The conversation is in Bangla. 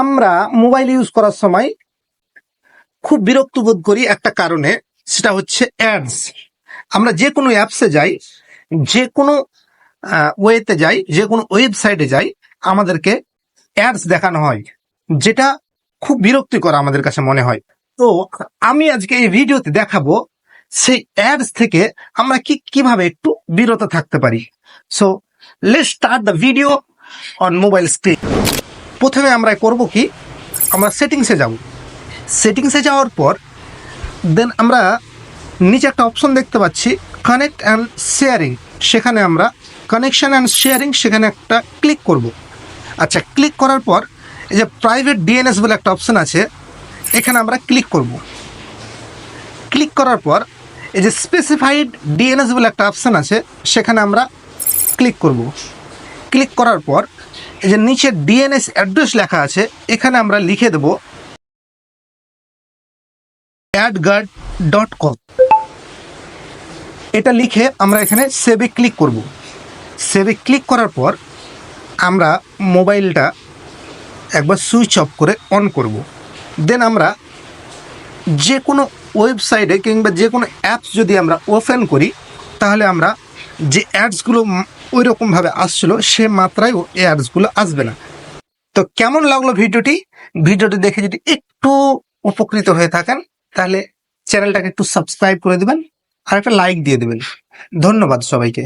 আমরা মোবাইল ইউজ করার সময় খুব বিরক্ত বোধ করি একটা কারণে, সেটা হচ্ছে অ্যাডস। আমরা যে কোনো অ্যাপসে যাই, যে কোনো ওয়েতে যাই, যে কোনো ওয়েবসাইটে যাই, আমাদেরকে অ্যাডস দেখানো হয়, যেটা খুব বিরক্তিকর আমাদের কাছে মনে হয়। তো আমি আজকে এই ভিডিওতে দেখাবো সেই অ্যাডস থেকে আমরা কিভাবে একটু বিরত থাকতে পারি। So let's start the video on mobile screen. প্রথমে আমরা করব কি, আমরা সেটিংসে যাব। সেটিংসে যাওয়ার পর দেন আমরা নিচে একটা অপশন দেখতে পাচ্ছি, কানেক্ট অ্যান্ড শেয়ারিং। সেখানে আমরা কানেকশন অ্যান্ড শেয়ারিং, সেখানে একটা ক্লিক করব। আচ্ছা, ক্লিক করার পর এই যে প্রাইভেট ডিএনএস বলে একটা অপশন আছে, এখানে আমরা ক্লিক করব। ক্লিক করার পর এই যে স্পেসিফাইড ডিএনএস বলে একটা অপশন আছে, সেখানে আমরা ক্লিক করব। ক্লিক করার পর এই যে নিচে ডিএনএস অ্যাড্রেস লেখা আছে, এখানে আমরা লিখে দেব adguard.com। এটা লিখে আমরা এখানে সেভে ক্লিক করব। সেভে ক্লিক করার পর আমরা মোবাইলটা একবার সুইচ অফ করে অন করব। দেন আমরা যে কোনো ওয়েবসাইটে কিংবা যে কোনো অ্যাপস যদি আমরা ওপেন করি, তাহলে আমরা যে অ্যাডসগুলো ওই রকমভাবে আসছিলো সে মাত্রায় এই অ্যাডসগুলো আসবে না। তো কেমন লাগলো ভিডিওটি দেখে যদি একটু উপকৃত হয়ে থাকেন, তাহলে চ্যানেলটাকে একটু সাবস্ক্রাইব করে দেবেন আর একটা লাইক দিয়ে দেবেন। ধন্যবাদ সবাইকে।